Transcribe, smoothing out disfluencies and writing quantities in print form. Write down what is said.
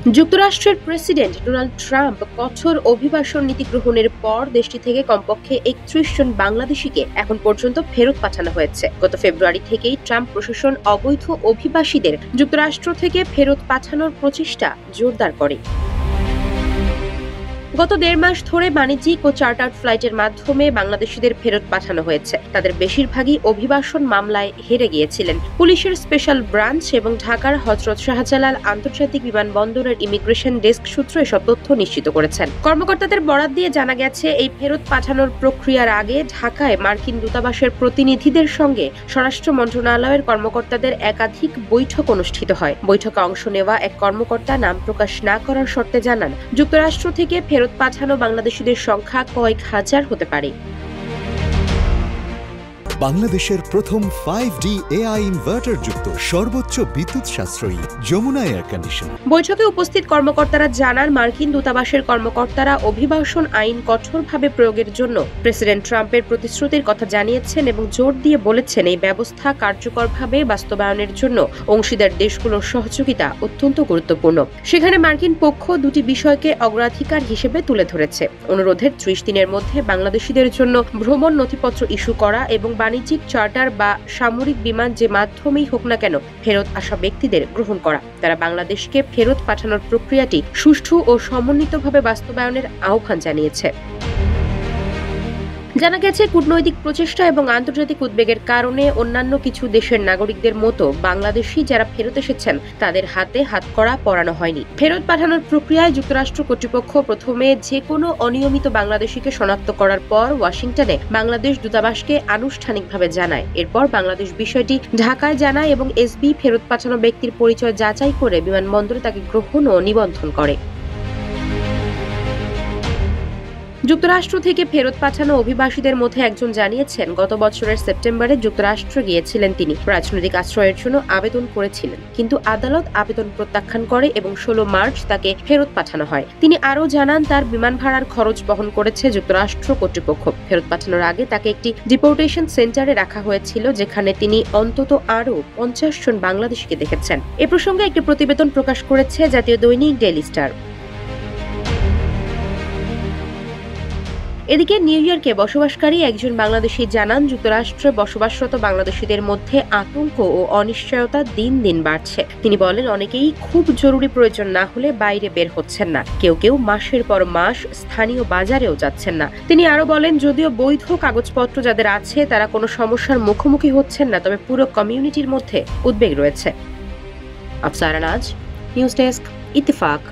যুক্তরাষ্ট্রের president Donald Trump কঠোর অভিবাসন নীতি গ্রহণের পর দেশটি থেকে কমপক্ষে ৩১ জন বাংলাদেশিকে এখন পর্যন্ত ফেরত পাঠানো হয়েছে। গত ফেব্রুয়ারি থেকেই ট্রাম্প প্রশাসন অবৈধ অভিবাসীদের যুক্তরাষ্ট্র থেকে ফেরত পাঠানোর প্রচেষ্টা জোরদার করে। গত ১.৫ মাস ধরে বাণিজ্যিক ও চার্টার্ড ফ্লাইটের মাধ্যমে বাংলাদেশিদের ফেরত পাঠানো হয়েছে। তাদের বেশিরভাগই অভিবাসন মামলায় হেরে গিয়েছিলেন। পুলিশের স্পেশাল ব্রাঞ্চ এবং ঢাকার হযরত শাহজালাল আন্তর্জাতিক বিমানবন্দরের ইমিগ্রেশন ডেস্ক সূত্র এসব তথ্য নিশ্চিত করেছেন। কর্মকর্তাদের বরাত দিয়ে জানা গেছে, এই ফেরত পাঠানোর প্রক্রিয়ার আগে ঢাকায় মার্কিন দূতাবাসের প্রতিনিধিদের সঙ্গে স্বরাষ্ট্র মন্ত্রণালয়ের কর্মকর্তাদের একাধিক বৈঠক অনুষ্ঠিত হয়। বৈঠকে অংশ নেওয়া এক কর্মকর্তা নাম প্রকাশ না করার শর্তে জানান, যুক্তরাষ্ট্র থেকে ফেরত পাঠানো বাংলাদেশিদের সংখ্যা কয়েক হাজার হতে পারে। বাংলাদেশের প্রথম 5D AI ইনভার্টার যুক্ত সর্বোচ্চ বিদ্যুৎ সাশ্রয়ী যমুনা এয়ার কন্ডিশনার। বৈঠকে উপস্থিত কর্মকর্তারা জানান, মার্কিন দূতাবাসের কর্মকর্তারা অভিবাসন আইন কঠোরভাবে প্রয়োগের জন্য প্রেসিডেন্ট ট্রাম্পের প্রতিশ্রুতির কথা জানিয়েছেন এবং জোর দিয়ে বলেছেন, এই ব্যবস্থা কার্যকরভাবে বাস্তবায়নের জন্য অংশীদার দেশগুলোর সহযোগিতা অত্যন্ত গুরুত্বপূর্ণ। সেখানে মার্কিন পক্ষ দুটি বিষয়কে অগ্রাধিকার হিসেবে তুলে ধরেছে: অনুরোধের ৩০ দিনের মধ্যে বাংলাদেশিদের জন্য ভ্রমণ নথিপত্র ইস্যু করা এবং বাণিজ্যিক চার্টার বা সামরিক বিমান যে মাধ্যমেই হোক না কেন ফেরত আসা ব্যক্তিদের গ্রহণ করা। তারা বাংলাদেশকে ফেরত পাঠানোর প্রক্রিয়াটি সুষ্ঠু ও সমন্বিতভাবে বাস্তবায়নের আহ্বান জানিয়েছে। জানা গেছে, কূটনৈতিক প্রচেষ্টা এবং আন্তর্জাতিক উদ্বেগের কারণে অন্যান্য কিছু দেশের নাগরিকদের মতো বাংলাদেশি যারা ফেরত এসেছেন তাদের হাতে হাতকড়া পরানো হয়নি। ফেরত পাঠানোর প্রক্রিয়ায় যুক্তরাষ্ট্র কর্তৃপক্ষ প্রথমে যে কোনো অনিয়মিত বাংলাদেশিকে শনাক্ত করার পর ওয়াশিংটনে বাংলাদেশ দূতাবাসকে আনুষ্ঠানিকভাবে জানায়। এরপর বাংলাদেশ বিষয়টি ঢাকায় জানায় এবং এসবি ফেরত পাঠানো ব্যক্তির পরিচয় যাচাই করে বিমানবন্দরে তাকে গ্রহণ ও নিবন্ধন করে। যুক্তরাষ্ট্র থেকে ফেরত পাঠানো অভিবাসীদের মধ্যে একজন জানিয়েছেন, গত বছরের সেপ্টেম্বরে যুক্তরাষ্ট্র গিয়েছিলেন। তিনি রাজনৈতিক আশ্রয়ের জন্য আবেদন করেছিলেন, কিন্তু আদালত আবেদন প্রত্যাখ্যান করে এবং ১৬ মার্চ তাকে ফেরত পাঠানো হয়। তিনি আরও জানান, তার বিমান ভাড়ার খরচ বহন করেছে যুক্তরাষ্ট্র কর্তৃপক্ষ। ফেরত পাঠানোর আগে তাকে একটি ডিপোর্টেশন সেন্টারে রাখা হয়েছিল, যেখানে তিনি অন্তত আরও ৫০ জন বাংলাদেশিকে দেখেছেন। এ প্রসঙ্গে একটি প্রতিবেদন প্রকাশ করেছে জাতীয় দৈনিক ডেইলি স্টার। এদিকে নিউ ইয়র্কে বসবাসকারী একজন বাংলাদেশি জানান, যুক্তরাষ্ট্রে বসবাসরত বাংলাদেশিদের মধ্যে আতঙ্ক ও অনিশ্চয়তা দিন দিন বাড়ছে। তিনি বলেন, অনেকেই খুব জরুরি প্রয়োজন না হলে বাইরে বের হচ্ছেন না। কেউ কেউ মাসের পর মাস স্থানীয় বাজারেও যাচ্ছেন না। তিনি আরো বলেন, যদিও বৈধ কাগজপত্র যাদের আছে তারা কোনো সমস্যার মুখোমুখি হচ্ছেন না, তবে পুরো কমিউনিটির মধ্যে উদ্বেগ রয়েছে। আফসারা নাজ, নিউজ ডেস্ক, ইত্তেফাক।